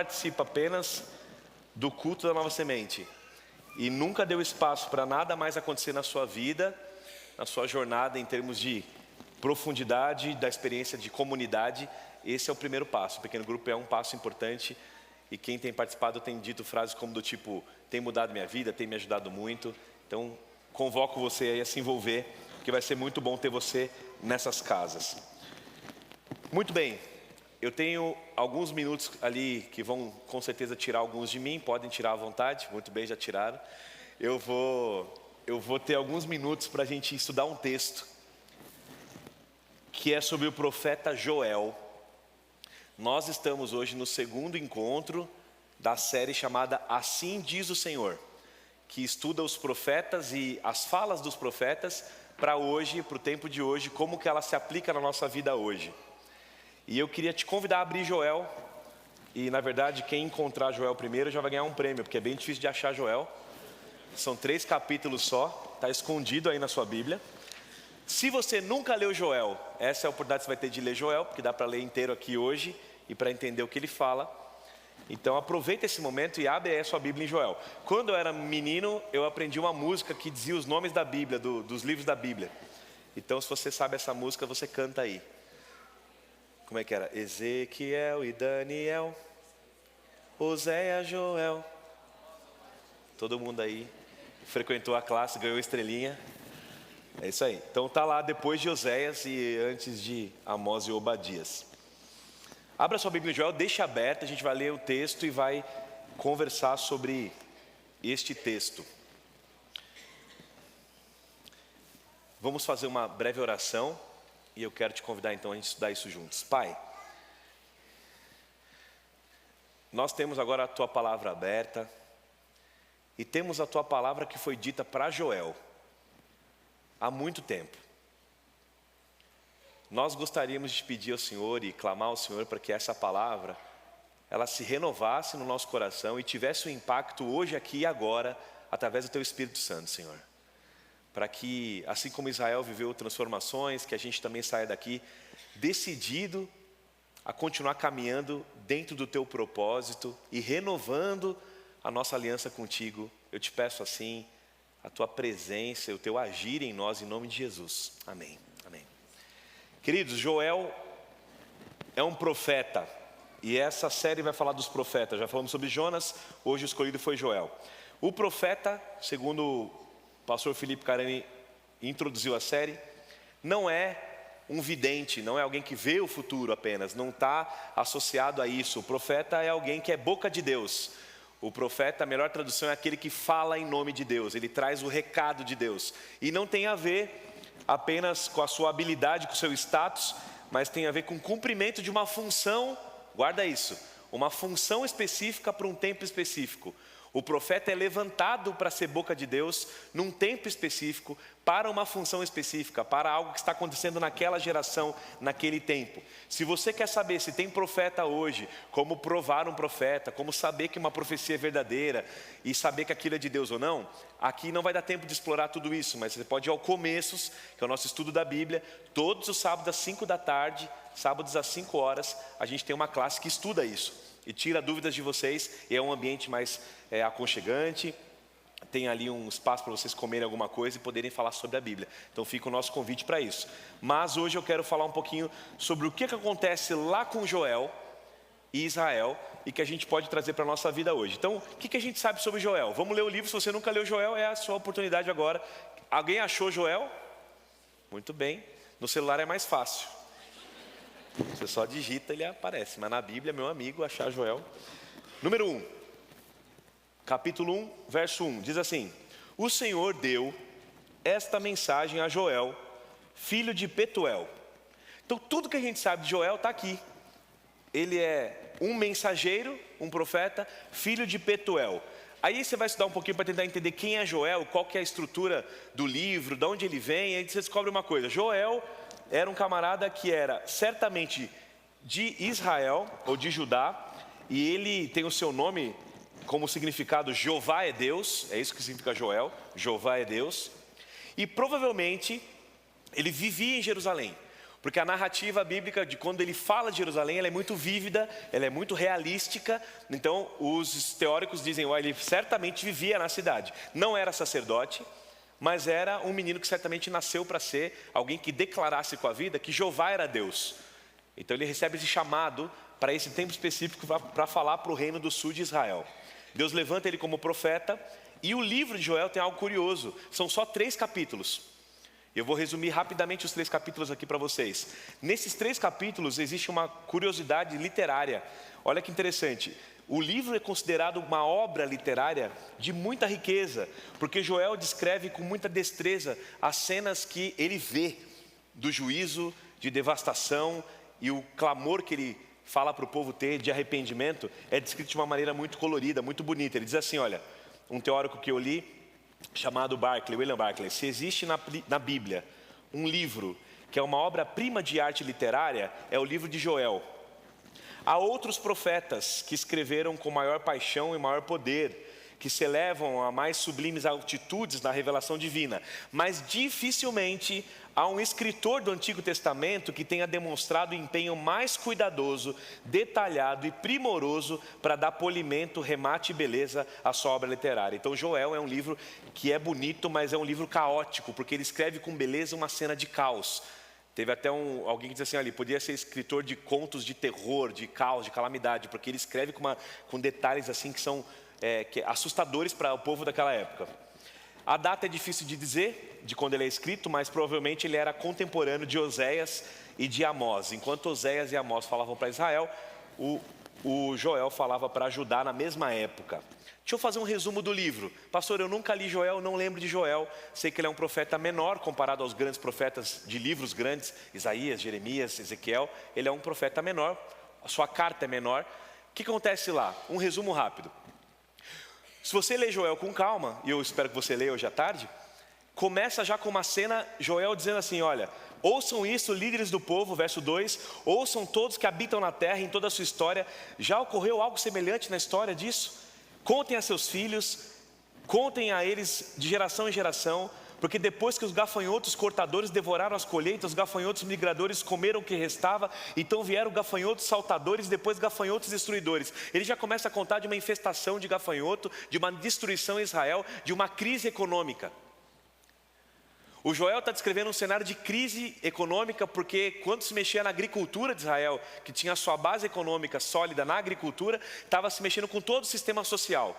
participa apenas do culto da Nova Semente e nunca deu espaço para nada mais acontecer na sua vida, na sua jornada em termos de profundidade, da experiência de comunidade, esse é o primeiro passo. O pequeno grupo é um passo importante e quem tem participado tem dito frases como do tipo: tem mudado minha vida, tem me ajudado muito. Então convoco você aí a se envolver, porque vai ser muito bom ter você nessas casas. Muito bem, eu tenho alguns minutos ali que vão com certeza tirar alguns de mim, podem tirar à vontade. Muito bem, já tiraram. Eu vou ter alguns minutos para a gente estudar um texto que é sobre o profeta Joel. Nós estamos hoje no segundo encontro da série chamada Assim Diz o Senhor, que estuda os profetas e as falas dos profetas para hoje, para o tempo de hoje, como que ela se aplica na nossa vida hoje. E eu queria te convidar a abrir Joel, e na verdade quem encontrar Joel primeiro já vai ganhar um prêmio, porque é bem difícil de achar Joel. São 3 capítulos só, está escondido aí na sua Bíblia. Se você nunca leu Joel, essa é a oportunidade que você vai ter de ler Joel, porque dá para ler inteiro aqui hoje e para entender o que ele fala. Então aproveita esse momento e abre aí a sua Bíblia em Joel. Quando eu era menino, eu aprendi uma música que dizia os nomes da Bíblia, dos livros da Bíblia. Então se você sabe essa música, você canta aí. Como é que era? Ezequiel e Daniel, Oséias, Joel. Todo mundo aí frequentou a classe, ganhou estrelinha. É isso aí. Então tá lá depois de Oséias e antes de Amós e Obadias. Abra sua Bíblia em Joel, deixa aberta, a gente vai ler o texto e vai conversar sobre este texto. Vamos fazer uma breve oração e eu quero te convidar então a gente estudar isso juntos. Pai, nós temos agora a Tua palavra aberta e temos a Tua palavra que foi dita para Joel há muito tempo. Nós gostaríamos de pedir ao Senhor e clamar ao Senhor para que essa palavra ela se renovasse no nosso coração e tivesse um impacto hoje, aqui e agora, através do Teu Espírito Santo, Senhor. Para que, assim como Israel viveu transformações, que a gente também saia daqui decidido a continuar caminhando dentro do Teu propósito e renovando a nossa aliança contigo. Eu te peço assim, a Tua presença, o Teu agir em nós, em nome de Jesus. Amém. Amém. Queridos, Joel é um profeta. E essa série vai falar dos profetas. Já falamos sobre Jonas, hoje o escolhido foi Joel. O profeta, segundo o pastor Felipe Carani introduziu a série, não é um vidente, não é alguém que vê o futuro apenas, não está associado a isso. O profeta é alguém que é boca de Deus. O profeta, a melhor tradução é aquele que fala em nome de Deus, ele traz o recado de Deus. E não tem a ver apenas com a sua habilidade, com o seu status, mas tem a ver com o cumprimento de uma função, guarda isso, uma função específica para um tempo específico. O profeta é levantado para ser boca de Deus num tempo específico, para uma função específica, para algo que está acontecendo naquela geração, naquele tempo. Se você quer saber se tem profeta hoje, como provar um profeta, como saber que uma profecia é verdadeira e saber que aquilo é de Deus ou não, aqui não vai dar tempo de explorar tudo isso, mas você pode ir ao Começos, que é o nosso estudo da Bíblia, todos os sábados às 5 da tarde, sábados às 5 horas, a gente tem uma classe que estuda isso. E tira dúvidas de vocês, e é um ambiente mais aconchegante, tem ali um espaço para vocês comerem alguma coisa e poderem falar sobre a Bíblia. Então fica o nosso convite para isso. Mas hoje eu quero falar um pouquinho sobre o que acontece lá com Joel e Israel e que a gente pode trazer para a nossa vida hoje. Então, o que a gente sabe sobre Joel? Vamos ler o livro. Se você nunca leu Joel, é a sua oportunidade agora. Alguém achou Joel? Muito bem. No celular é mais fácil. Você só digita, ele aparece. Mas na Bíblia, meu amigo, achar Joel. Número 1. Capítulo 1, verso 1. Diz assim: o Senhor deu esta mensagem a Joel, filho de Petuel. Então tudo que a gente sabe de Joel está aqui. Ele é um mensageiro, um profeta, filho de Petuel. Aí você vai estudar um pouquinho para tentar entender quem é Joel, qual que é a estrutura do livro, de onde ele vem. Aí você descobre uma coisa: Joel era um camarada que era certamente de Israel ou de Judá, e ele tem o seu nome como significado Jeová é Deus, é isso que significa Joel, Jeová é Deus, e provavelmente ele vivia em Jerusalém. Porque a narrativa bíblica de quando ele fala de Jerusalém, ela é muito vívida, ela é muito realística. Então os teóricos dizem, ele certamente vivia na cidade. Não era sacerdote, mas era um menino que certamente nasceu para ser alguém que declarasse com a vida que Jeová era Deus. Então ele recebe esse chamado para esse tempo específico para falar para o reino do sul de Israel. Deus levanta ele como profeta, e o livro de Joel tem algo curioso, são só 3 capítulos. Eu vou resumir rapidamente os 3 capítulos aqui para vocês. Nesses 3 capítulos existe uma curiosidade literária. Olha que interessante. O livro é considerado uma obra literária de muita riqueza, porque Joel descreve com muita destreza as cenas que ele vê do juízo, de devastação, e o clamor que ele fala para o povo ter de arrependimento é descrito de uma maneira muito colorida, muito bonita. Ele diz assim, olha, um teórico que eu li, chamado William Barclay, se existe na Bíblia um livro que é uma obra-prima de arte literária, é o livro de Joel. Há outros profetas que escreveram com maior paixão e maior poder, que se elevam a mais sublimes altitudes na revelação divina, mas dificilmente há um escritor do Antigo Testamento que tenha demonstrado empenho mais cuidadoso, detalhado e primoroso para dar polimento, remate e beleza à sua obra literária. Então Joel é um livro que é bonito, mas é um livro caótico, porque ele escreve com beleza uma cena de caos. Teve até alguém que disse assim, ele podia ser escritor de contos de terror, de caos, de calamidade, porque ele escreve com detalhes assim que são assustadores para o povo daquela época. A data é difícil de dizer, de quando ele é escrito, mas provavelmente ele era contemporâneo de Oséias e de Amós. Enquanto Oséias e Amós falavam para Israel, o Joel falava para Judá na mesma época. Deixa eu fazer um resumo do livro. Pastor, eu nunca li Joel, não lembro de Joel. Sei que ele é um profeta menor comparado aos grandes profetas de livros grandes, Isaías, Jeremias, Ezequiel. Ele é um profeta menor, a sua carta é menor. O que acontece lá? Um resumo rápido. Se você lê Joel com calma, e eu espero que você leia hoje à tarde, começa já com uma cena, Joel dizendo assim, olha, ouçam isso, líderes do povo, verso 2, ouçam todos que habitam na terra em toda a sua história. Já ocorreu algo semelhante na história disso? Contem a seus filhos, contem a eles de geração em geração, porque depois que os gafanhotos cortadores devoraram as colheitas, os gafanhotos migradores comeram o que restava, então vieram gafanhotos saltadores, depois gafanhotos destruidores. Ele já começa a contar de uma infestação de gafanhoto, de uma destruição em Israel, de uma crise econômica. O Joel está descrevendo um cenário de crise econômica, porque quando se mexia na agricultura de Israel, que tinha a sua base econômica sólida na agricultura, estava se mexendo com todo o sistema social.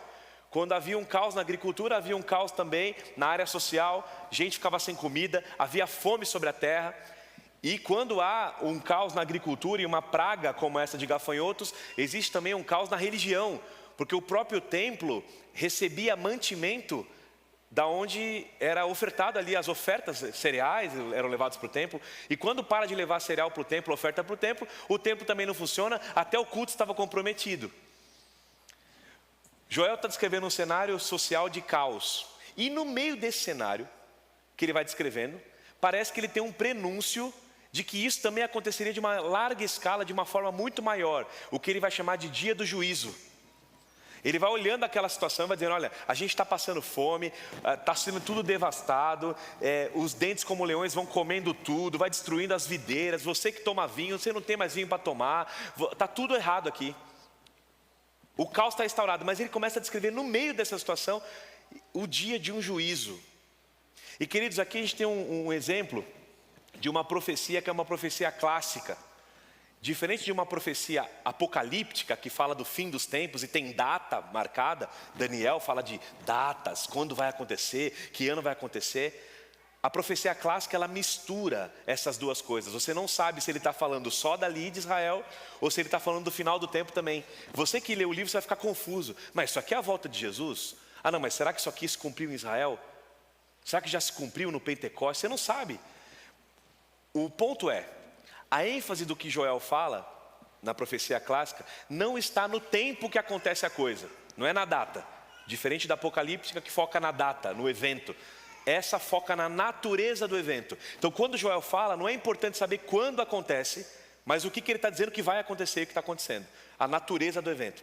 Quando havia um caos na agricultura, havia um caos também na área social, gente ficava sem comida, havia fome sobre a terra. E quando há um caos na agricultura e uma praga como essa de gafanhotos, existe também um caos na religião, porque o próprio templo recebia mantimento da onde era ofertado ali, as ofertas cereais eram levadas para o templo, e quando para de levar cereal para o templo, oferta para o templo também não funciona, até o culto estava comprometido. Joel está descrevendo um cenário social de caos, e no meio desse cenário, que ele vai descrevendo, parece que ele tem um prenúncio de que isso também aconteceria de uma larga escala, de uma forma muito maior, o que ele vai chamar de dia do juízo. Ele vai olhando aquela situação e vai dizendo, olha, a gente está passando fome, está sendo tudo devastado, os dentes como leões vão comendo tudo, vai destruindo as videiras, você que toma vinho, você não tem mais vinho para tomar, está tudo errado aqui. O caos está instaurado, mas ele começa a descrever no meio dessa situação o dia de um juízo. E queridos, aqui a gente tem um exemplo de uma profecia que é uma profecia clássica. Diferente de uma profecia apocalíptica que fala do fim dos tempos e tem data marcada, Daniel fala de datas, quando vai acontecer, que ano vai acontecer. A profecia clássica, ela mistura essas duas coisas. Você não sabe se ele está falando só dali de Israel ou se ele está falando do final do tempo também. Você que lê o livro, você vai ficar confuso. Mas isso aqui é a volta de Jesus? Ah não, mas será que isso aqui se cumpriu em Israel? Será que já se cumpriu no Pentecostes? Você não sabe. O ponto é, a ênfase do que Joel fala, na profecia clássica, não está no tempo que acontece a coisa, não é na data. Diferente da apocalíptica que foca na data, no evento. Essa foca na natureza do evento. Então quando Joel fala, não é importante saber quando acontece, mas o que ele está dizendo que vai acontecer e o que está acontecendo. A natureza do evento.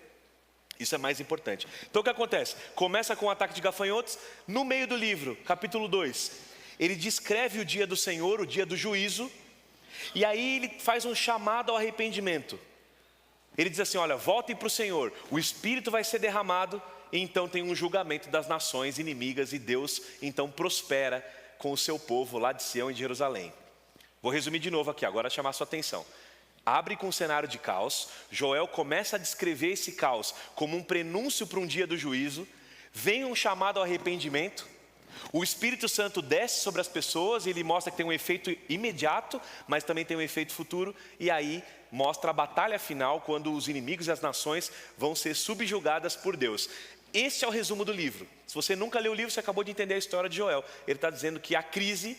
Isso é mais importante. Então o que acontece? Começa com o ataque de gafanhotos, no meio do livro, capítulo 2. Ele descreve o dia do Senhor, o dia do juízo. E aí ele faz um chamado ao arrependimento. Ele diz assim, olha, voltem para o Senhor, o Espírito vai ser derramado, e então tem um julgamento das nações inimigas, e Deus então prospera com o seu povo lá de Sião e de Jerusalém. Vou resumir de novo aqui, agora chamar a sua atenção. Abre com um cenário de caos, Joel começa a descrever esse caos como um prenúncio para um dia do juízo, vem um chamado ao arrependimento, o Espírito Santo desce sobre as pessoas e ele mostra que tem um efeito imediato, mas também tem um efeito futuro, e aí mostra a batalha final, quando os inimigos e as nações vão ser subjugadas por Deus. Esse é o resumo do livro. Se você nunca leu o livro, você acabou de entender a história de Joel. Ele está dizendo que a crise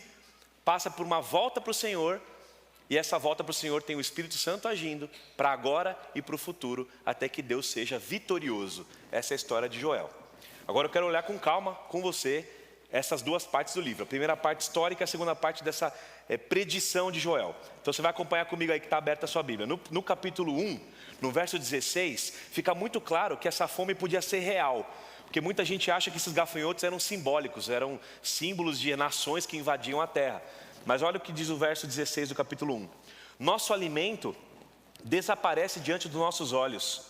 passa por uma volta para o Senhor, e essa volta para o Senhor tem o Espírito Santo agindo para agora e para o futuro, até que Deus seja vitorioso. Essa é a história de Joel. Agora eu quero olhar com calma com você essas duas partes do livro. A primeira parte histórica, a segunda parte dessa predição de Joel. Então você vai acompanhar comigo aí que está aberta a sua Bíblia. No capítulo 1, no verso 16, fica muito claro que essa fome podia ser real. Porque muita gente acha que esses gafanhotos eram simbólicos, eram símbolos de nações que invadiam a terra. Mas olha o que diz o verso 16 do capítulo 1. Nosso alimento desaparece diante dos nossos olhos.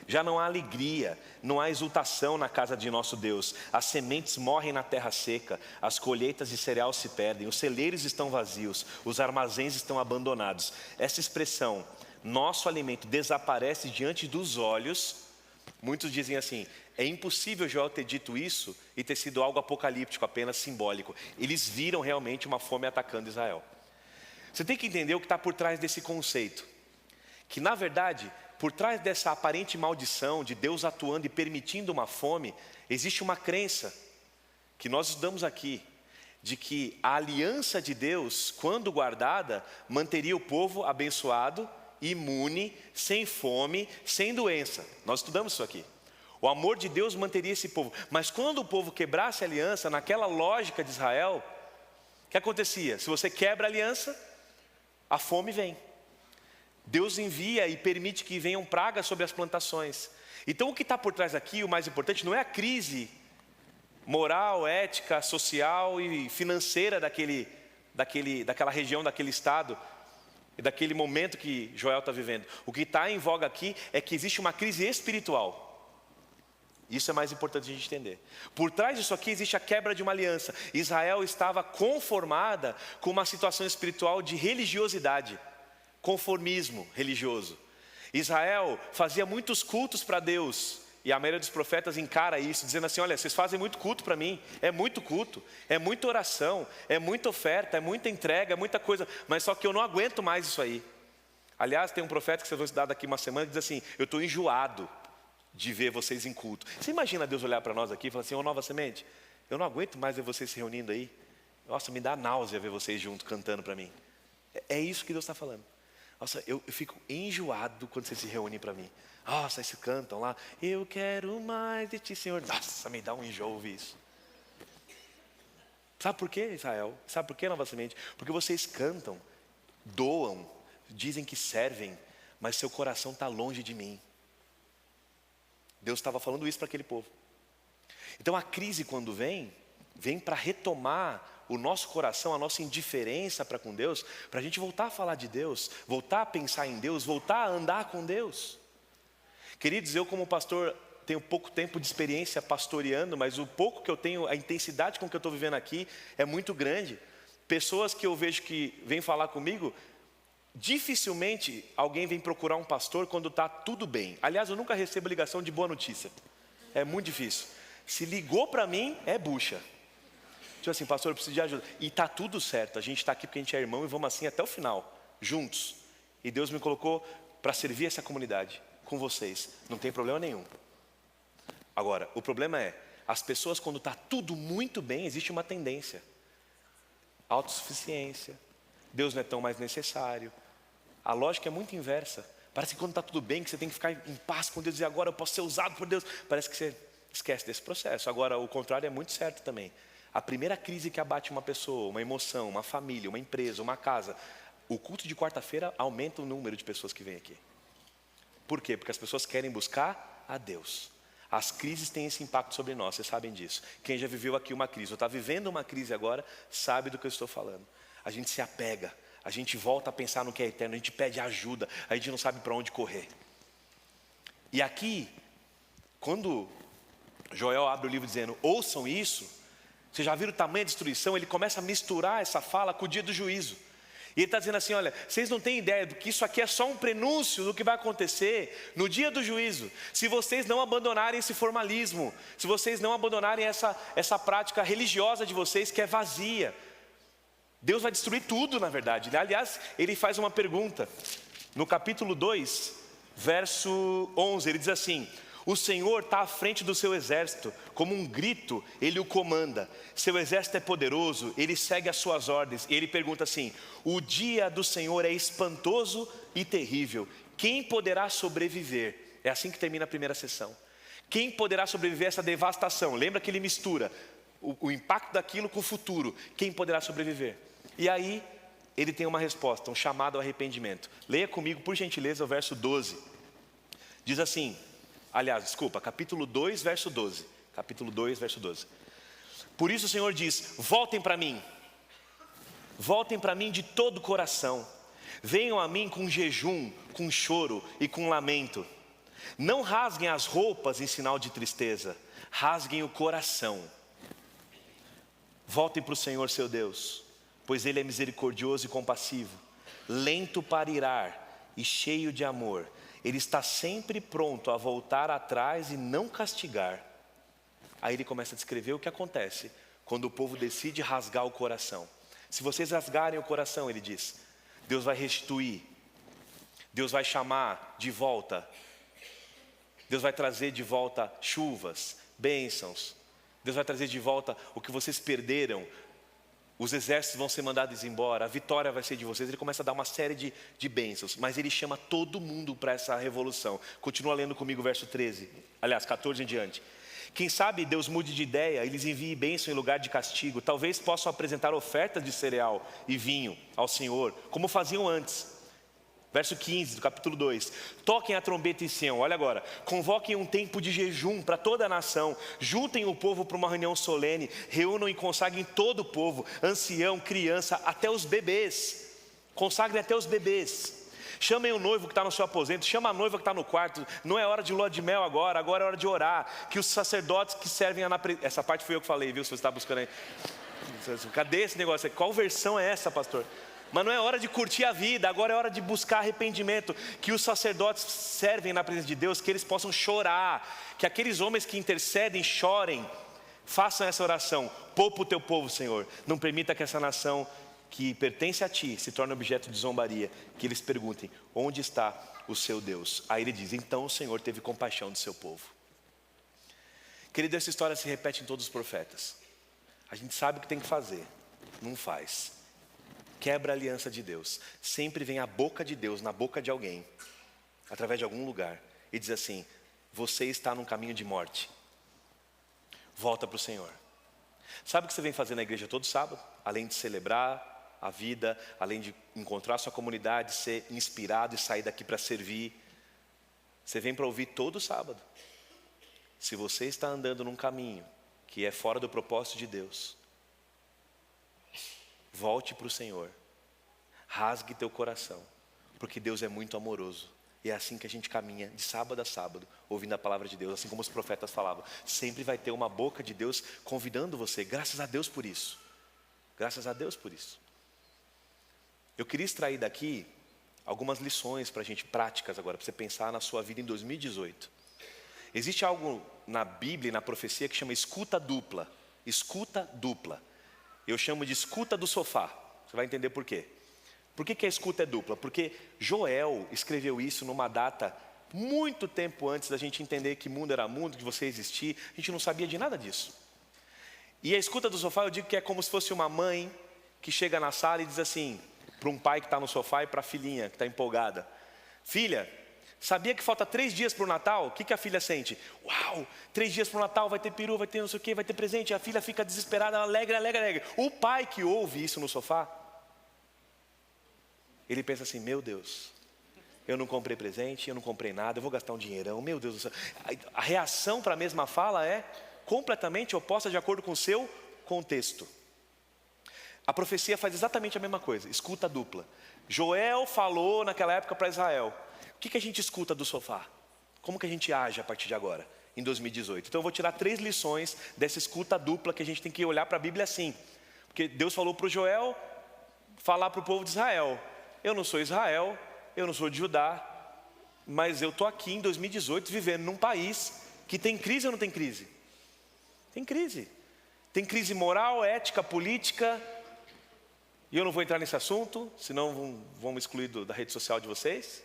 Já não há alegria, não há exultação na casa de nosso Deus. As sementes morrem na terra seca, as colheitas de cereal se perdem, os celeiros estão vazios, os armazéns estão abandonados. Essa expressão, nosso alimento desaparece diante dos olhos, muitos dizem assim, é impossível Joel ter dito isso e ter sido algo apocalíptico, apenas simbólico. Eles viram realmente uma fome atacando Israel. Você tem que entender o que está por trás desse conceito. Que na verdade, por trás dessa aparente maldição de Deus atuando e permitindo uma fome, existe uma crença, que nós estudamos aqui, de que a aliança de Deus, quando guardada, manteria o povo abençoado, imune, sem fome, sem doença. Nós estudamos isso aqui. O amor de Deus manteria esse povo. Mas quando o povo quebrasse a aliança, naquela lógica de Israel, o que acontecia? Se você quebra a aliança, a fome vem. Deus envia e permite que venham pragas sobre as plantações. Então o que está por trás aqui, o mais importante, não é a crise moral, ética, social e financeira daquela região, daquele estado, e daquele momento que Joel está vivendo. O que está em voga aqui é que existe uma crise espiritual. Isso é mais importante a gente entender. Por trás disso aqui existe a quebra de uma aliança. Israel estava conformada com uma situação espiritual de religiosidade, conformismo religioso. Israel fazia muitos cultos para Deus, e a maioria dos profetas encara isso, dizendo assim, olha, vocês fazem muito culto para mim, é muito culto, é muita oração, é muita oferta, é muita entrega, é muita coisa, mas só que eu não aguento mais isso aí. Aliás, tem um profeta que vocês vão estudar daqui uma semana, que diz assim, eu estou enjoado de ver vocês em culto. Você imagina Deus olhar para nós aqui e falar assim, ô Nova Semente, eu não aguento mais ver vocês se reunindo aí, nossa, me dá náusea ver vocês juntos cantando para mim. É isso que Deus está falando. Nossa, eu fico enjoado quando vocês se reúnem para mim. Nossa, eles cantam lá, eu quero mais de ti, Senhor. Nossa, me dá um enjoo ouvir isso. Sabe por quê, Israel? Sabe por quê, Nova Semente? Porque vocês cantam, doam, dizem que servem, mas seu coração está longe de mim. Deus estava falando isso para aquele povo. Então a crise quando vem para retomar o nosso coração, a nossa indiferença para com Deus, para a gente voltar a falar de Deus, voltar a pensar em Deus, voltar a andar com Deus. Queridos, eu como pastor tenho pouco tempo de experiência pastoreando, mas o pouco que eu tenho, a intensidade com que eu estou vivendo aqui é muito grande. Pessoas que eu vejo que vêm falar comigo, dificilmente alguém vem procurar um pastor quando está tudo bem. Aliás, eu nunca recebo ligação de boa notícia. É muito difícil. Se ligou para mim, é bucha. Tipo assim, pastor, eu preciso de ajuda. E está tudo certo, a gente está aqui porque a gente é irmão e vamos assim até o final, juntos. E Deus me colocou para servir essa comunidade, com vocês. Não tem problema nenhum. Agora, o problema é, as pessoas quando está tudo muito bem, existe uma tendência. Autossuficiência. Deus não é tão mais necessário. A lógica é muito inversa. Parece que quando está tudo bem, que você tem que ficar em paz com Deus e agora eu posso ser usado por Deus. Parece que você esquece desse processo. Agora, o contrário é muito certo também. A primeira crise que abate uma pessoa, uma emoção, uma família, uma empresa, uma casa, o culto de quarta-feira aumenta o número de pessoas que vêm aqui. Por quê? Porque as pessoas querem buscar a Deus. As crises têm esse impacto sobre nós, vocês sabem disso. Quem já viveu aqui uma crise, ou está vivendo uma crise agora, sabe do que eu estou falando. A gente se apega, a gente volta a pensar no que é eterno, a gente pede ajuda, a gente não sabe para onde correr. E aqui, quando Joel abre o livro dizendo, ouçam isso, vocês já viram o tamanho da destruição? Ele começa a misturar essa fala com o dia do juízo. E ele está dizendo assim, olha, vocês não têm ideia do que isso aqui é só um prenúncio do que vai acontecer no dia do juízo. Se vocês não abandonarem esse formalismo, se vocês não abandonarem essa prática religiosa de vocês que é vazia, Deus vai destruir tudo, na verdade. Aliás, ele faz uma pergunta. No capítulo 2, verso 11, ele diz assim, o Senhor está à frente do seu exército, como um grito, Ele o comanda. Seu exército é poderoso, Ele segue as suas ordens. E Ele pergunta assim, o dia do Senhor é espantoso e terrível. Quem poderá sobreviver? É assim que termina a primeira sessão. Quem poderá sobreviver a essa devastação? Lembra que ele mistura o impacto daquilo com o futuro. Quem poderá sobreviver? E aí, ele tem uma resposta, um chamado ao arrependimento. Leia comigo, por gentileza, o verso 12. Diz assim, capítulo 2, verso 12. Capítulo 2, verso 12. Por isso o Senhor diz, voltem para mim de todo o coração. Venham a mim com jejum, com choro e com lamento. Não rasguem as roupas em sinal de tristeza, rasguem o coração. Voltem para o Senhor seu Deus, pois Ele é misericordioso e compassivo, lento para irar e cheio de amor. Ele está sempre pronto a voltar atrás e não castigar. Aí ele começa a descrever o que acontece quando o povo decide rasgar o coração. Se vocês rasgarem o coração, ele diz, Deus vai restituir, Deus vai chamar de volta, Deus vai trazer de volta chuvas, bênçãos, Deus vai trazer de volta o que vocês perderam. Os exércitos vão ser mandados embora, a vitória vai ser de vocês. Ele começa a dar uma série de bênçãos, mas ele chama todo mundo para essa revolução. Continua lendo comigo o verso 13, aliás, 14 em diante. Quem sabe Deus mude de ideia e lhes envie bênção em lugar de castigo. Talvez possam apresentar ofertas de cereal e vinho ao Senhor, como faziam antes. Verso 15 do capítulo 2. Toquem a trombeta em Sião, olha agora. Convoquem um tempo de jejum para toda a nação. Juntem o povo para uma reunião solene. Reúnam e consagrem todo o povo, ancião, criança, até os bebês. Consagrem até os bebês. Chamem o noivo que está no seu aposento, chama a noiva que está no quarto. Não é hora de lua de mel agora é hora de orar. Que os sacerdotes que servem essa parte foi eu que falei, viu? Se você está buscando aí. Cadê esse negócio? Qual versão é essa, pastor? Mas não é hora de curtir a vida, agora é hora de buscar arrependimento. Que os sacerdotes servem na presença de Deus, que eles possam chorar. Que aqueles homens que intercedem chorem. Façam essa oração. Poupa o teu povo, Senhor. Não permita que essa nação que pertence a ti se torne objeto de zombaria. Que eles perguntem, onde está o seu Deus? Aí ele diz, então o Senhor teve compaixão do seu povo. Querido, essa história se repete em todos os profetas. A gente sabe o que tem que fazer, não faz. Quebra a aliança de Deus. Sempre vem a boca de Deus na boca de alguém, através de algum lugar, e diz assim, você está num caminho de morte. Volta para o Senhor. Sabe o que você vem fazer na igreja todo sábado? Além de celebrar a vida, além de encontrar sua comunidade, ser inspirado e sair daqui para servir, você vem para ouvir todo sábado. Se você está andando num caminho que é fora do propósito de Deus, volte para o Senhor, rasgue teu coração, porque Deus é muito amoroso. E é assim que a gente caminha de sábado a sábado, ouvindo a palavra de Deus, assim como os profetas falavam. Sempre vai ter uma boca de Deus convidando você, graças a Deus por isso. Graças a Deus por isso. Eu queria extrair daqui algumas lições para a gente, práticas agora, para você pensar na sua vida em 2018. Existe algo na Bíblia e na profecia que chama escuta dupla. Escuta dupla. Eu chamo de escuta do sofá. Você vai entender por quê. Por que a escuta é dupla? Porque Joel escreveu isso numa data muito tempo antes da gente entender que mundo era mundo, que você existia. A gente não sabia de nada disso. E a escuta do sofá eu digo que é como se fosse uma mãe que chega na sala e diz assim, para um pai que está no sofá e para a filhinha que está empolgada. Filha, sabia que falta 3 dias para o Natal? O que a filha sente? Uau, 3 dias para o Natal, vai ter peru, vai ter não sei o que, vai ter presente. A filha fica desesperada, alegre. O pai que ouve isso no sofá, ele pensa assim, meu Deus, eu não comprei presente, eu não comprei nada, eu vou gastar um dinheirão, meu Deus do céu. A reação para a mesma fala é completamente oposta de acordo com o seu contexto. A profecia faz exatamente a mesma coisa, escuta dupla. Joel falou naquela época para Israel. O que a gente escuta do sofá? Como que a gente age a partir de agora, em 2018? Então eu vou tirar 3 lições dessa escuta dupla que a gente tem que olhar para a Bíblia assim. Porque Deus falou para o Joel falar para o povo de Israel. Eu não sou Israel, eu não sou de Judá, mas eu estou aqui em 2018 vivendo num país que tem crise ou não tem crise? Tem crise. Tem crise moral, ética, política. E eu não vou entrar nesse assunto, senão vão me excluir da rede social de vocês.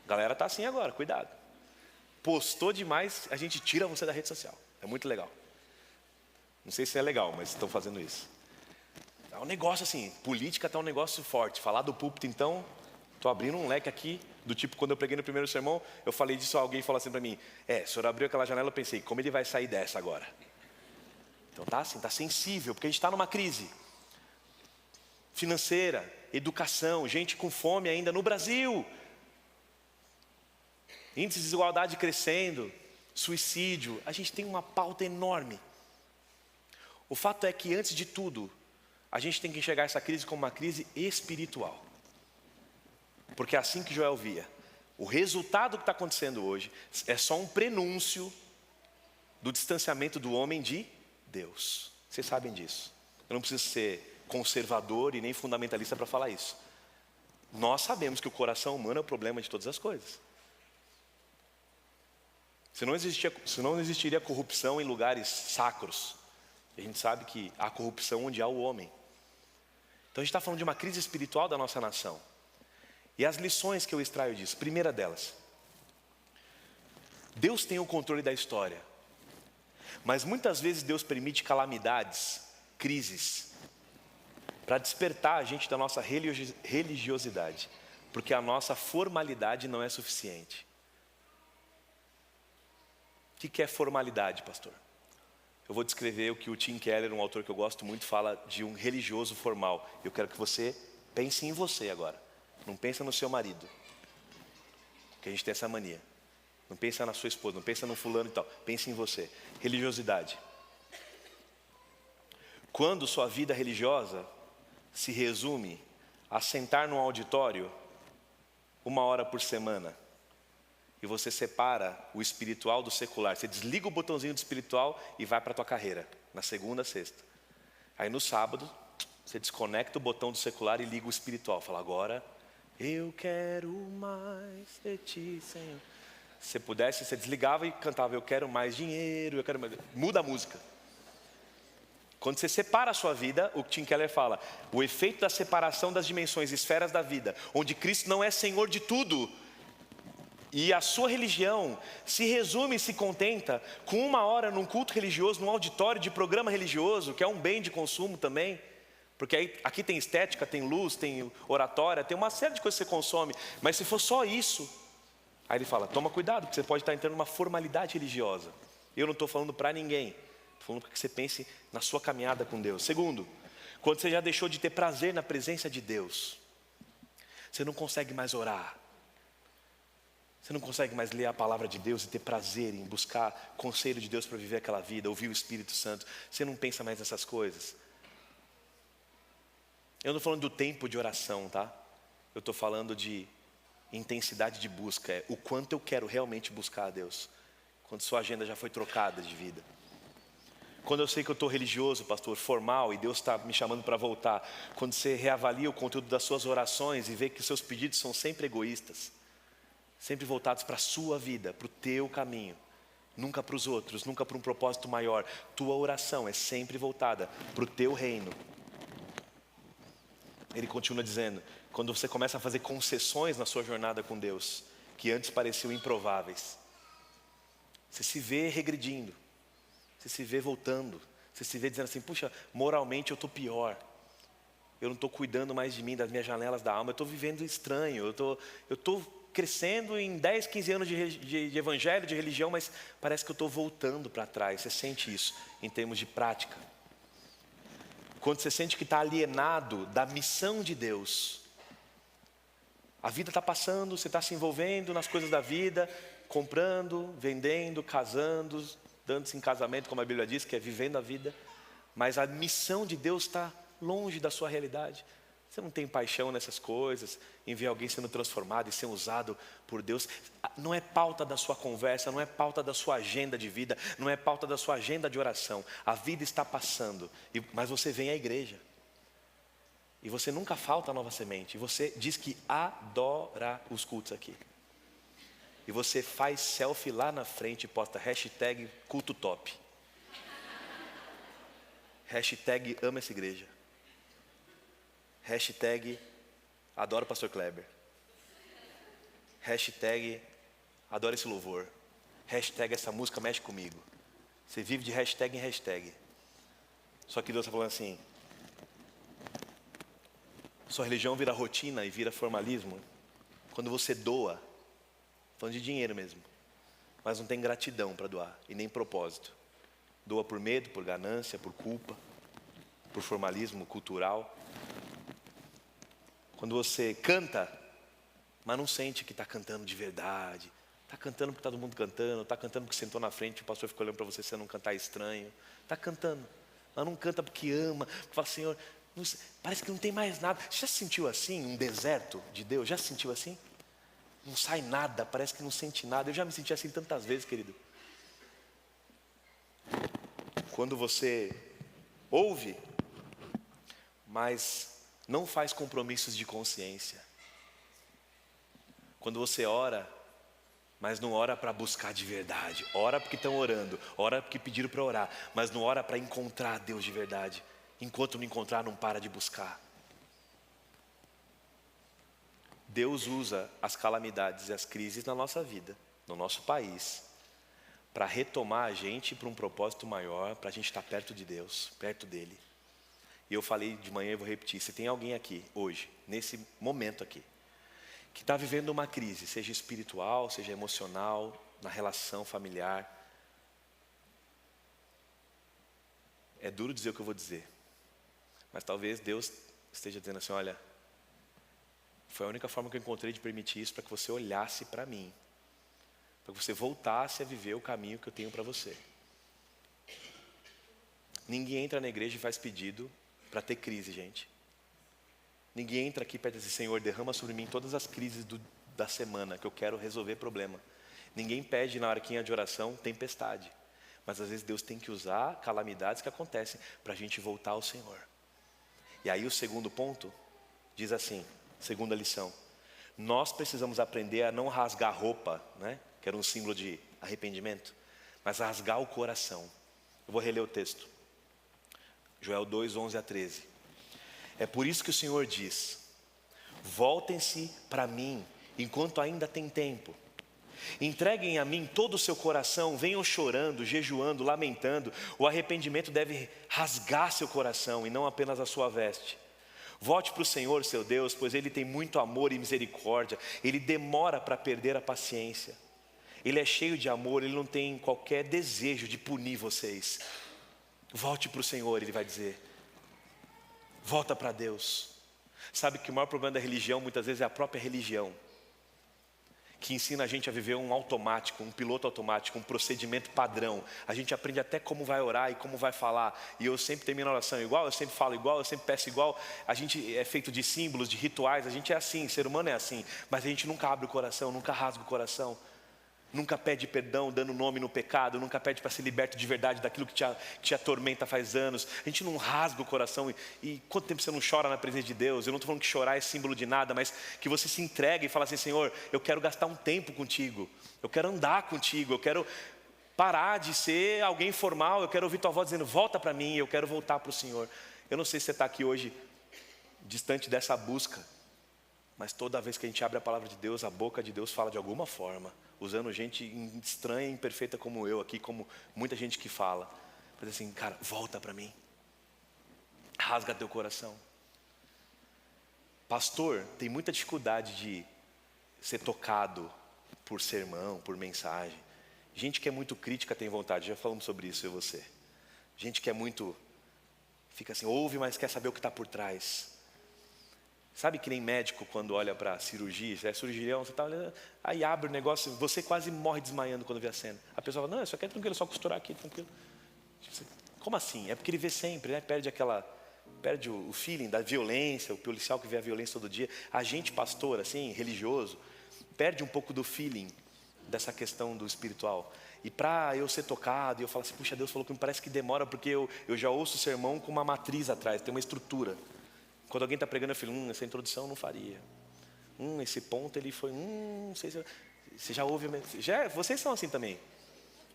A galera está assim agora, cuidado. Postou demais, a gente tira você da rede social. É muito legal. Não sei se é legal, mas estão fazendo isso. É um negócio assim, política está um negócio forte. Falar do púlpito então, estou abrindo um leque aqui, do tipo, quando eu preguei no primeiro sermão, eu falei disso, alguém falou assim para mim, o senhor abriu aquela janela, eu pensei, como ele vai sair dessa agora? Então tá assim, está sensível, porque a gente está numa crise financeira, educação, gente com fome ainda no Brasil. Índice de desigualdade crescendo, suicídio, a gente tem uma pauta enorme. O fato é que antes de tudo, a gente tem que enxergar essa crise como uma crise espiritual. Porque é assim que Joel via. O resultado que está acontecendo hoje é só um prenúncio do distanciamento do homem de Deus. Vocês sabem disso. Eu não preciso ser conservador e nem fundamentalista para falar isso. Nós sabemos que o coração humano é o problema de todas as coisas. Se não existiria corrupção em lugares sacros, a gente sabe que há corrupção onde há o homem. Então a gente está falando de uma crise espiritual da nossa nação. E as lições que eu extraio disso, primeira delas, Deus tem o controle da história, mas muitas vezes Deus permite calamidades, crises, para despertar a gente da nossa religiosidade, porque a nossa formalidade não é suficiente. O que é formalidade, pastor? Eu vou descrever o que o Tim Keller, um autor que eu gosto muito, fala de um religioso formal. Eu quero que você pense em você agora. Não pensa no seu marido, porque a gente tem essa mania. Não pensa na sua esposa, não pensa no fulano e tal. Pense em você. Religiosidade. Quando sua vida religiosa se resume a sentar num auditório 1 hora por semana, e você separa o espiritual do secular. Você desliga o botãozinho do espiritual e vai para a tua carreira, na segunda, sexta. Aí no sábado, você desconecta o botão do secular e liga o espiritual. Fala, agora, eu quero mais de ti, Senhor. Se você pudesse, você desligava e cantava, eu quero mais dinheiro, eu quero mais... Muda a música. Quando você separa a sua vida, o que Tim Keller fala, o efeito da separação das dimensões, esferas da vida, onde Cristo não é Senhor de tudo, e a sua religião se resume e se contenta com 1 hora num culto religioso, num auditório de programa religioso, que é um bem de consumo também, porque aí, aqui tem estética, tem luz, tem oratória, tem uma série de coisas que você consome, mas se for só isso, aí ele fala, toma cuidado, porque você pode estar entrando numa formalidade religiosa. Eu não estou falando para ninguém, estou falando para que você pense na sua caminhada com Deus. Segundo, quando você já deixou de ter prazer na presença de Deus, você não consegue mais orar, você não consegue mais ler a palavra de Deus e ter prazer em buscar conselho de Deus para viver aquela vida, ouvir o Espírito Santo. Você não pensa mais nessas coisas. Eu não estou falando do tempo de oração, tá? Eu estou falando de intensidade de busca. É o quanto eu quero realmente buscar a Deus. Quando sua agenda já foi trocada de vida. Quando eu sei que eu estou religioso, pastor, formal, e Deus está me chamando para voltar. Quando você reavalia o conteúdo das suas orações e vê que os seus pedidos são sempre egoístas. Sempre voltados para a sua vida, para o teu caminho, nunca para os outros, nunca para um propósito maior. Tua oração é sempre voltada para o teu reino. Ele continua dizendo, quando você começa a fazer concessões na sua jornada com Deus, que antes pareciam improváveis, você se vê regredindo, você se vê voltando, você se vê dizendo assim, puxa, moralmente eu estou pior. Eu não estou cuidando mais de mim, das minhas janelas da alma, eu estou vivendo estranho, eu estou crescendo em 10, 15 anos de evangelho, de religião, mas parece que eu estou voltando para trás. Você sente isso em termos de prática. Quando você sente que está alienado da missão de Deus, a vida está passando, você está se envolvendo nas coisas da vida, comprando, vendendo, casando, dando-se em casamento, como a Bíblia diz, que é vivendo a vida, mas a missão de Deus está longe da sua realidade. Você não tem paixão nessas coisas, em ver alguém sendo transformado e sendo usado por Deus. Não é pauta da sua conversa, não é pauta da sua agenda de vida, não é pauta da sua agenda de oração. A vida está passando, mas você vem à igreja. E você nunca falta a Nova Semente. E você diz que adora os cultos aqui. E você faz selfie lá na frente e posta hashtag culto top. Hashtag ama essa igreja. Hashtag adoro o pastor Kleber. Hashtag adoro esse louvor. Hashtag essa música mexe comigo. Você vive de hashtag em hashtag. Só que Deus está falando assim, sua religião vira rotina e vira formalismo quando você doa, falando de dinheiro mesmo, mas não tem gratidão para doar e nem propósito. Doa por medo, por ganância, por culpa, por formalismo cultural. Quando você canta, mas não sente que está cantando de verdade, está cantando porque está todo mundo cantando, está cantando porque sentou na frente e o pastor ficou olhando para você, não cantar estranho, está cantando, mas não canta porque ama, porque fala, Senhor, parece que não tem mais nada. Você já se sentiu assim, um deserto de Deus? Já se sentiu assim? Não sai nada, parece que não sente nada. Eu já me senti assim tantas vezes, querido. Quando você ouve, mas não faz compromissos de consciência. Quando você ora, mas não ora para buscar de verdade. Ora porque estão orando, ora porque pediram para orar, mas não ora para encontrar Deus de verdade. Enquanto não encontrar, não para de buscar. Deus usa as calamidades e as crises na nossa vida, no nosso país, para retomar a gente para um propósito maior, para a gente estar perto de Deus, perto dEle. E eu falei de manhã e vou repetir, se tem alguém aqui, hoje, nesse momento aqui, que está vivendo uma crise, seja espiritual, seja emocional, na relação familiar, é duro dizer o que eu vou dizer, mas talvez Deus esteja dizendo assim, olha, foi a única forma que eu encontrei de permitir isso, para que você olhasse para mim, para que você voltasse a viver o caminho que eu tenho para você. Ninguém entra na igreja e faz pedido para ter crise, gente. Ninguém entra aqui para dizer, Senhor, derrama sobre mim todas as crises da semana, que eu quero resolver problema. Ninguém pede na hora que de oração tempestade, mas às vezes Deus tem que usar calamidades que acontecem para a gente voltar ao Senhor. E aí o segundo ponto diz assim, segunda lição, nós precisamos aprender a não rasgar roupa, né? Que era um símbolo de arrependimento, mas a rasgar o coração. Eu vou reler o texto, Joel 2, 11 a 13. É por isso que o Senhor diz, voltem-se para mim, enquanto ainda tem tempo. Entreguem a mim todo o seu coração, venham chorando, jejuando, lamentando. O arrependimento deve rasgar seu coração e não apenas a sua veste. Volte para o Senhor, seu Deus, pois Ele tem muito amor e misericórdia. Ele demora para perder a paciência. Ele é cheio de amor, Ele não tem qualquer desejo de punir vocês. Volte para o Senhor, Ele vai dizer. Volta para Deus. Sabe que o maior problema da religião, muitas vezes, é a própria religião, que ensina a gente a viver um automático, um piloto automático, um procedimento padrão. A gente aprende até como vai orar e como vai falar. E eu sempre termino a oração igual, eu sempre falo igual, eu sempre peço igual. A gente é feito de símbolos, de rituais, a gente é assim, ser humano é assim. Mas a gente nunca abre o coração, nunca rasga o coração. Nunca pede perdão dando nome no pecado, nunca pede para ser liberto de verdade daquilo que te atormenta faz anos. A gente não rasga o coração. E quanto tempo você não chora na presença de Deus? Eu não estou falando que chorar é símbolo de nada, mas que você se entregue e fala assim, Senhor, eu quero gastar um tempo contigo, eu quero andar contigo, eu quero parar de ser alguém formal, eu quero ouvir tua voz dizendo, volta para mim, eu quero voltar para o Senhor. Eu não sei se você está aqui hoje distante dessa busca, mas toda vez que a gente abre a palavra de Deus, a boca de Deus fala de alguma forma, usando gente estranha e imperfeita como eu aqui, como muita gente que fala. Mas assim, cara, volta para mim. Rasga teu coração. Pastor tem muita dificuldade de ser tocado por sermão, por mensagem. Gente que é muito crítica tem vontade, já falamos sobre isso eu e você. Gente que é muito, fica assim, ouve, mas quer saber o que está por trás. Sabe que nem médico quando olha para cirurgia, é cirurgião, você está olhando, aí abre o negócio, você quase morre desmaiando quando vê a cena. A pessoa fala, não, isso aqui é tranquilo, é só costurar aqui, tranquilo. Como assim? É porque ele vê sempre, né? Perde aquela perde o feeling da violência, o policial que vê a violência todo dia. A gente, pastor, assim, religioso, perde um pouco do feeling dessa questão do espiritual. E para eu ser tocado, e eu falo assim, puxa, Deus falou que me parece que demora, porque eu já ouço o sermão com uma matriz atrás, tem uma estrutura. Quando alguém está pregando, eu falo, essa introdução eu não faria. Esse ponto ele foi, não sei se... Você já ouve, vocês são assim também.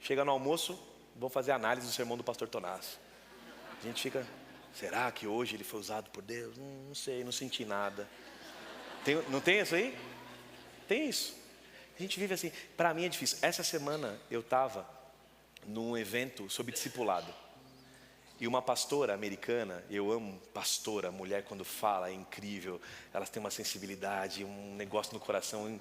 Chega no almoço, vão fazer análise do sermão do pastor Tonás. A gente fica, será que hoje ele foi usado por Deus? Não sei, não senti nada. Não tem isso aí? Tem isso. A gente vive assim, para mim é difícil. Essa semana eu estava num evento sobre discipulado. E uma pastora americana, eu amo pastora, mulher quando fala é incrível. Elas têm uma sensibilidade, um negócio no coração.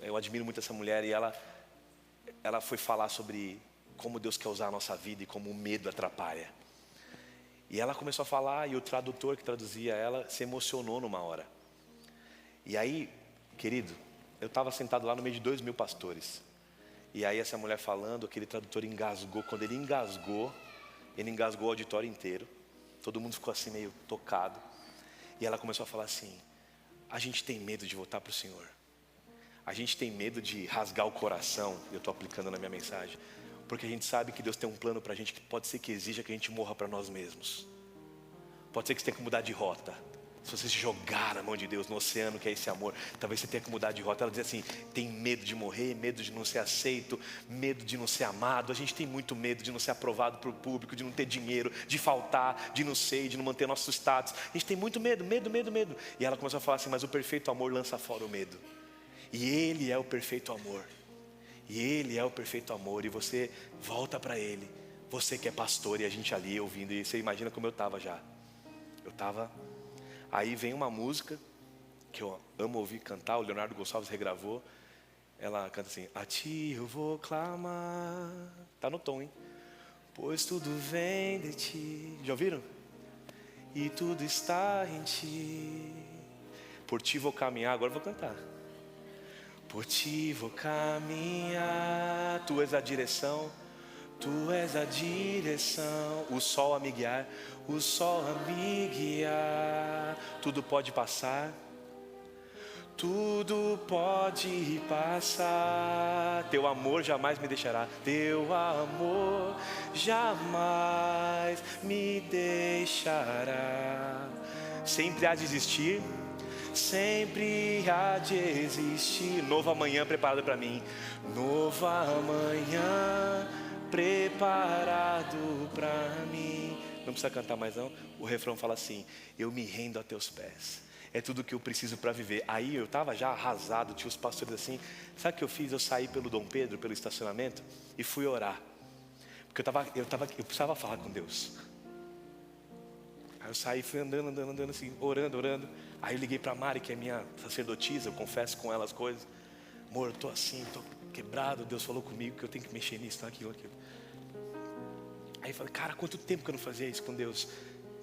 Eu admiro muito essa mulher e ela foi falar sobre como Deus quer usar a nossa vida e como o medo atrapalha. E ela começou a falar e o tradutor que traduzia ela se emocionou numa hora. E aí, querido, eu estava sentado lá no meio de 2.000 pastores. E aí essa mulher falando, aquele tradutor engasgou. Quando ele engasgou o auditório inteiro. Todo mundo ficou assim meio tocado. E ela começou a falar assim, a gente tem medo de voltar para o Senhor. A gente tem medo de rasgar o coração. Eu estou aplicando na minha mensagem. Porque a gente sabe que Deus tem um plano para a gente que pode ser que exija que a gente morra para nós mesmos. Pode ser que você tenha que mudar de rota. Se você se jogar na mão de Deus, no oceano que é esse amor, talvez você tenha que mudar de rota. Ela diz assim, tem medo de morrer, medo de não ser aceito, medo de não ser amado. A gente tem muito medo de não ser aprovado por público, de não ter dinheiro, de faltar, de não ser, de não manter nosso status. A gente tem muito medo. E ela começou a falar assim, mas o perfeito amor lança fora o medo. E Ele é o perfeito amor. E você volta para Ele. Você que é pastor e a gente ali ouvindo, e você imagina como eu estava já. Aí vem uma música que eu amo ouvir cantar, o Leonardo Gonçalves regravou. Ela canta assim, a ti eu vou clamar. Tá no tom, hein? Pois tudo vem de ti. Já ouviram? E tudo está em ti. Por ti vou caminhar, agora eu vou cantar. Por ti vou caminhar. Tu és a direção. Tu és a direção, o sol a me guiar, o sol a me guiar. Tudo pode passar, tudo pode passar. Teu amor jamais me deixará, teu amor jamais me deixará. Sempre há de existir, sempre há de existir. Novo amanhã preparado para mim, novo amanhã preparado para mim. Não precisa cantar mais não. O refrão fala assim, eu me rendo a teus pés. É tudo que eu preciso para viver. Aí eu estava já arrasado, tinha os pastores assim. Sabe o que eu fiz? Eu saí pelo Dom Pedro, pelo estacionamento, e fui orar. Porque eu precisava falar com Deus. Aí eu saí, fui andando assim, orando. Aí eu liguei para a Mari, que é minha sacerdotisa, eu confesso com ela as coisas. Amor, eu estou assim, estou quebrado, Deus falou comigo que eu tenho que mexer nisso, aquilo. Aí eu falei, cara, quanto tempo que eu não fazia isso com Deus?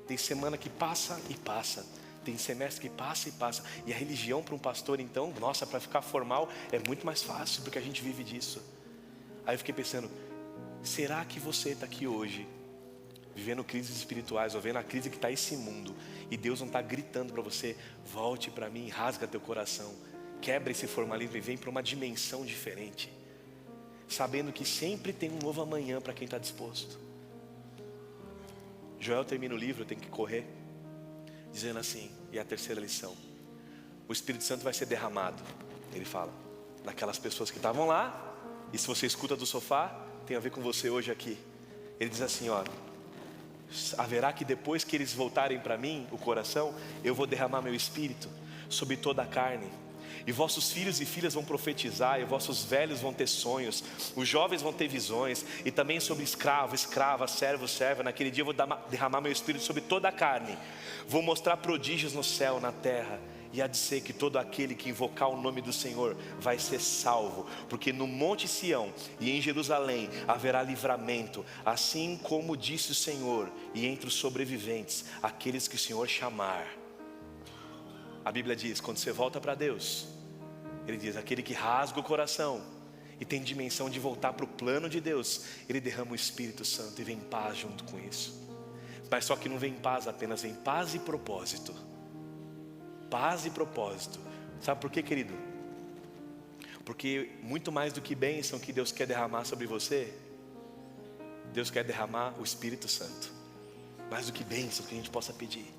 Tem semana que passa e passa. Tem semestre que passa e passa. E a religião para um pastor então, nossa, para ficar formal é muito mais fácil, porque a gente vive disso. Aí eu fiquei pensando, será que você está aqui hoje, vivendo crises espirituais, ou vendo a crise que está esse mundo, e Deus não está gritando para você, volte para mim, rasga teu coração, quebra esse formalismo e vem para uma dimensão diferente, sabendo que sempre tem um novo amanhã para quem está disposto. Joel termina o livro, eu tenho que correr, dizendo assim, e a terceira lição, o Espírito Santo vai ser derramado, ele fala, naquelas pessoas que estavam lá, e se você escuta do sofá, tem a ver com você hoje aqui. Ele diz assim, ó, haverá que depois que eles voltarem para mim, o coração, eu vou derramar meu Espírito sobre toda a carne. E vossos filhos e filhas vão profetizar, e vossos velhos vão ter sonhos, os jovens vão ter visões, e também sobre escravo, escrava, servo, serva. Naquele dia eu vou derramar meu Espírito sobre toda a carne. Vou mostrar prodígios no céu, na terra, e há de ser que todo aquele que invocar o nome do Senhor vai ser salvo, porque no monte Sião e em Jerusalém haverá livramento, assim como disse o Senhor, e entre os sobreviventes, aqueles que o Senhor chamar. A Bíblia diz, quando você volta para Deus, Ele diz, aquele que rasga o coração e tem dimensão de voltar para o plano de Deus, Ele derrama o Espírito Santo e vem paz junto com isso. Mas só que não vem paz apenas, vem paz e propósito. Paz e propósito. Sabe por quê, querido? Porque muito mais do que bênção que Deus quer derramar sobre você, Deus quer derramar o Espírito Santo. Mais do que bênção que a gente possa pedir.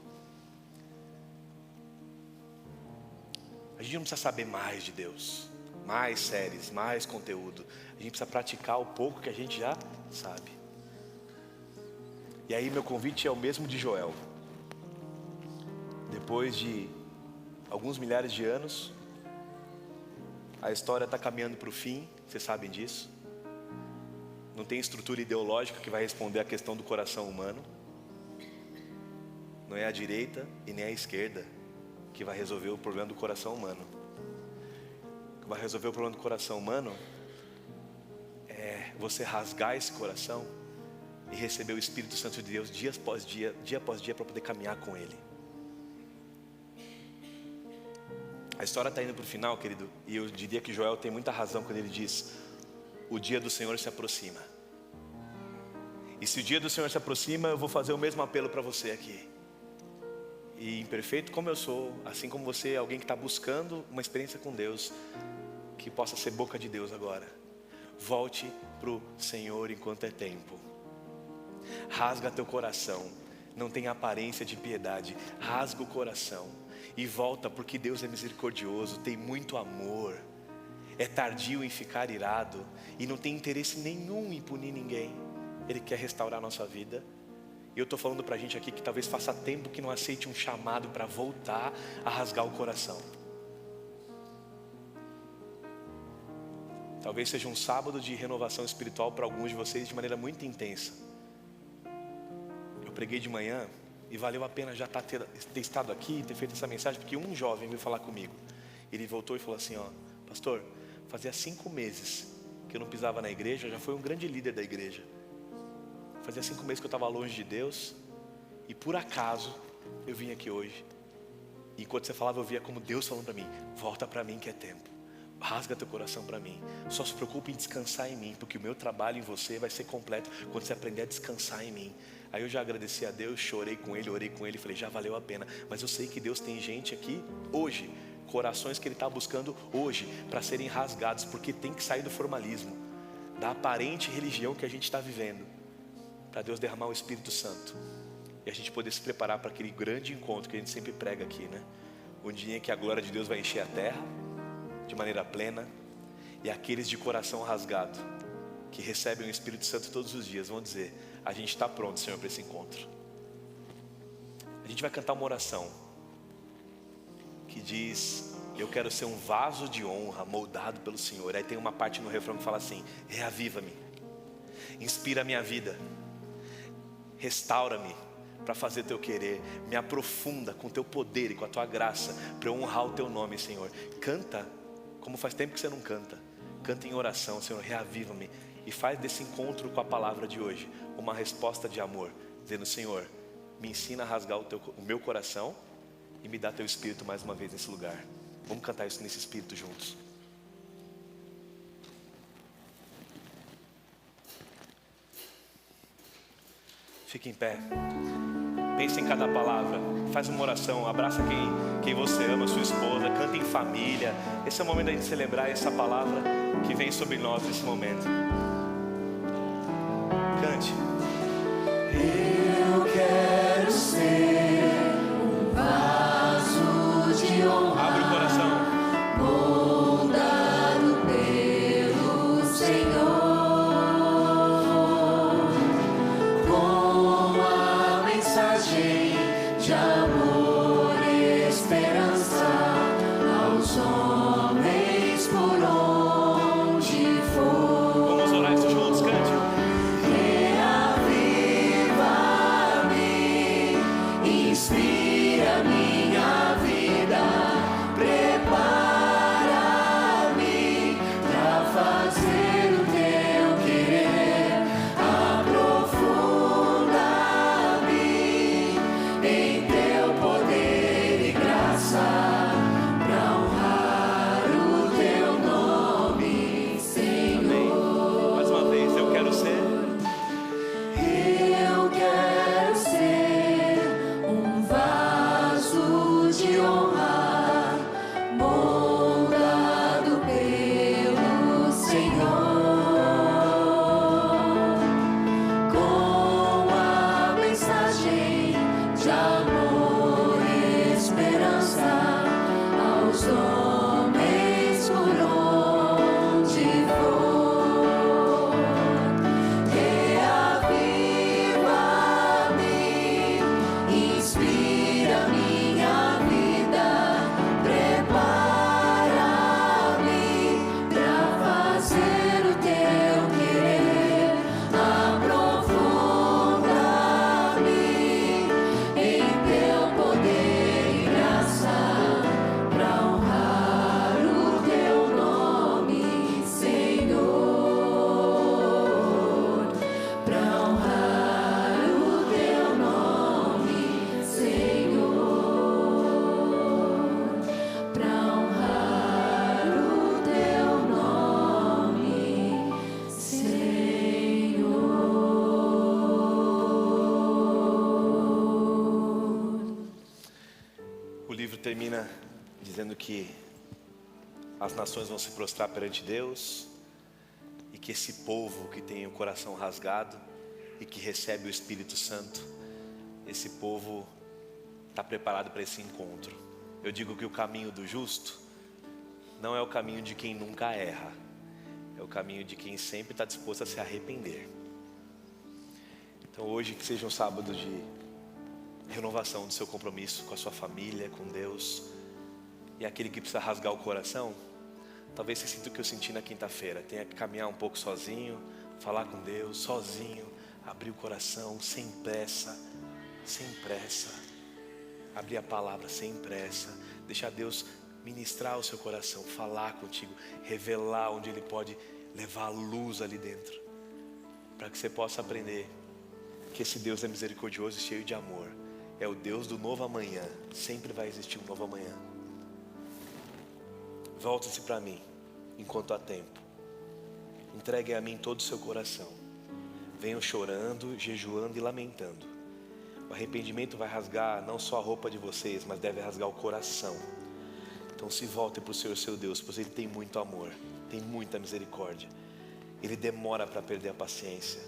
A gente não precisa saber mais de Deus, mais séries, mais conteúdo. A gente precisa praticar o pouco que a gente já sabe. E aí meu convite é o mesmo de Joel. Depois de alguns milhares de anos, a história está caminhando para o fim, vocês sabem disso. Não tem estrutura ideológica que vai responder à questão do coração humano. Não é a direita e nem a esquerda que vai resolver o problema do coração humano. O que vai resolver o problema do coração humano é você rasgar esse coração e receber o Espírito Santo de Deus dia após dia para poder caminhar com Ele. A história está indo para o final, querido, e eu diria que Joel tem muita razão quando ele diz: o dia do Senhor se aproxima. E se o dia do Senhor se aproxima, eu vou fazer o mesmo apelo para você aqui. E imperfeito como eu sou, assim como você, alguém que está buscando uma experiência com Deus, que possa ser boca de Deus agora. Volte para o Senhor enquanto é tempo. Rasga teu coração. Não tem aparência de piedade. Rasga o coração e volta, porque Deus é misericordioso, tem muito amor, é tardio em ficar irado e não tem interesse nenhum em punir ninguém. Ele quer restaurar a nossa vida. E eu estou falando para a gente aqui que talvez faça tempo que não aceite um chamado para voltar a rasgar o coração. Talvez seja um sábado de renovação espiritual para alguns de vocês de maneira muito intensa. Eu preguei de manhã e valeu a pena já ter estado aqui e ter feito essa mensagem, porque um jovem veio falar comigo. Ele voltou e falou assim: ó, pastor, fazia 5 meses que eu não pisava na igreja, já foi um grande líder da igreja. Fazia 5 meses que eu estava longe de Deus, e por acaso eu vim aqui hoje. E enquanto você falava, eu via como Deus falando para mim: volta para mim que é tempo, rasga teu coração para mim, só se preocupe em descansar em mim, porque o meu trabalho em você vai ser completo quando você aprender a descansar em mim. Aí eu já agradeci a Deus, chorei com Ele, orei com Ele, falei: já valeu a pena. Mas eu sei que Deus tem gente aqui hoje, corações que Ele está buscando hoje para serem rasgados, porque tem que sair do formalismo, da aparente religião que a gente está vivendo, para Deus derramar o Espírito Santo e a gente poder se preparar para aquele grande encontro que a gente sempre prega aqui, né? Um dia em que a glória de Deus vai encher a terra de maneira plena, e aqueles de coração rasgado que recebem o Espírito Santo todos os dias vão dizer: a gente está pronto, Senhor, para esse encontro. A gente vai cantar uma oração que diz: eu quero ser um vaso de honra moldado pelo Senhor. Aí tem uma parte no refrão que fala assim: reaviva-me, inspira a minha vida, restaura-me para fazer teu querer, me aprofunda com teu poder e com a tua graça para eu honrar o teu nome, Senhor. Canta como faz tempo que você não canta. Canta em oração: Senhor, reaviva-me, e faz desse encontro com a palavra de hoje uma resposta de amor, dizendo: Senhor, me ensina a rasgar o meu coração e me dá teu Espírito mais uma vez nesse lugar. Vamos cantar isso nesse Espírito juntos. Fique em pé. Pense em cada palavra. Faz uma oração. Abraça quem você ama, sua esposa. Canta em família. Esse é o momento da gente celebrar essa palavra que vem sobre nós nesse momento. Cante. Eu quero ser um vaso de honra. Abre o coração. Moldado pelo Senhor, com a mensagem de amor e esperança aos homens por onde for. Vamos orar isso juntos, cante. Reaviva termina dizendo que as nações vão se prostrar perante Deus e que esse povo que tem o coração rasgado e que recebe o Espírito Santo, esse povo está preparado para esse encontro. Eu digo que o caminho do justo não é o caminho de quem nunca erra, é o caminho de quem sempre está disposto a se arrepender. Então hoje que seja um sábado de renovação do seu compromisso com a sua família, com Deus. E aquele que precisa rasgar o coração, talvez você sinta o que eu senti na quinta-feira. Tenha que caminhar um pouco sozinho, falar com Deus, sozinho, abrir o coração, sem pressa. Abrir a palavra sem pressa. Deixar Deus ministrar o seu coração, falar contigo, revelar onde Ele pode levar a luz ali dentro. Para que você possa aprender que esse Deus é misericordioso e cheio de amor. É o Deus do novo amanhã. Sempre vai existir um novo amanhã. Volte-se para mim, enquanto há tempo. Entregue a mim todo o seu coração. Venham chorando, jejuando e lamentando. O arrependimento vai rasgar não só a roupa de vocês, mas deve rasgar o coração. Então se voltem para o Senhor seu Deus, pois Ele tem muito amor, tem muita misericórdia. Ele demora para perder a paciência.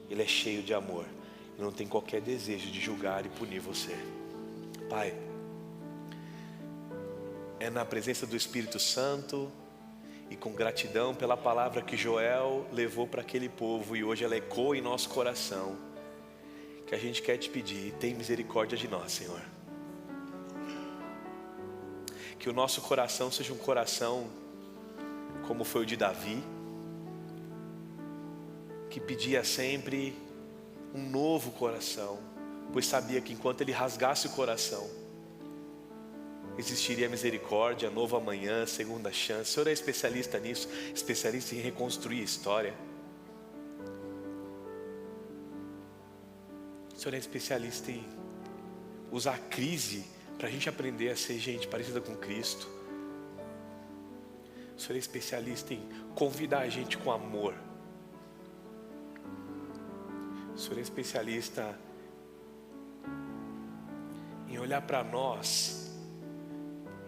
Ele é cheio de amor. Ele não tem qualquer desejo de julgar e punir você. Pai, é na presença do Espírito Santo e com gratidão pela palavra que Joel levou para aquele povo e hoje ela ecoa em nosso coração, que a gente quer te pedir, tem misericórdia de nós, Senhor. Que o nosso coração seja um coração como foi o de Davi, que pedia sempre um novo coração, pois sabia que enquanto ele rasgasse o coração, existiria misericórdia, novo amanhã, segunda chance. O Senhor é especialista nisso, especialista em reconstruir a história. O Senhor é especialista em usar a crise para a gente aprender a ser gente parecida com Cristo. O Senhor é especialista em convidar a gente com amor. O Senhor é especialista em olhar para nós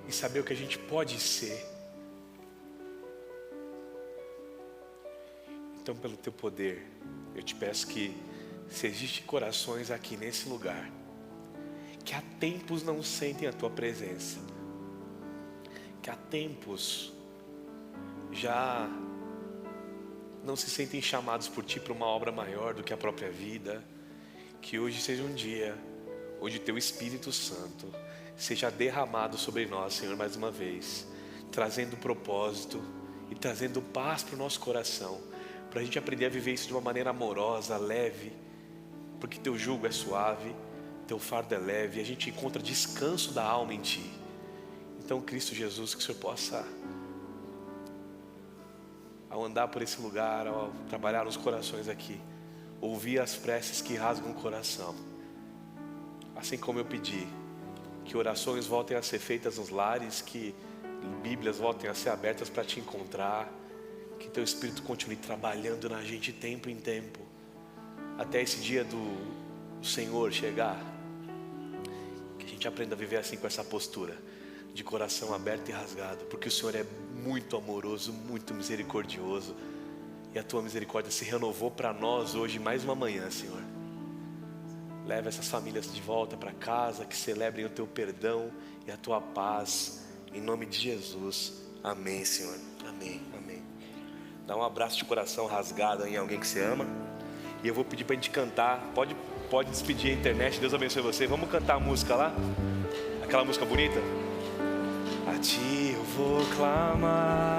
e saber o que a gente pode ser. Então, pelo teu poder, eu te peço que, se existem corações aqui nesse lugar que há tempos não sentem a tua presença, que há tempos já não se sentem chamados por ti para uma obra maior do que a própria vida, que hoje seja um dia onde o teu Espírito Santo seja derramado sobre nós, Senhor, mais uma vez, trazendo propósito e trazendo paz para o nosso coração, para a gente aprender a viver isso de uma maneira amorosa, leve, porque teu jugo é suave, teu fardo é leve, e a gente encontra descanso da alma em ti. Então, Cristo Jesus, que o Senhor possa, ao andar por esse lugar, ao trabalhar nos corações aqui, ouvir as preces que rasgam o coração, assim como eu pedi que orações voltem a ser feitas nos lares, que Bíblias voltem a ser abertas para te encontrar, que teu Espírito continue trabalhando na gente tempo em tempo, até esse dia do Senhor chegar, que a gente aprenda a viver assim, com essa postura de coração aberto e rasgado, porque o Senhor é muito amoroso, muito misericordioso, e a tua misericórdia se renovou para nós hoje, mais uma manhã, Senhor. Leva essas famílias de volta para casa, que celebrem o teu perdão e a tua paz, em nome de Jesus. Amém, Senhor. Amém, amém. Dá um abraço de coração rasgado em alguém que você ama. E eu vou pedir para a gente cantar. Pode despedir a internet. Deus abençoe você. Vamos cantar a música lá? Aquela música bonita? A ti eu vou clamar.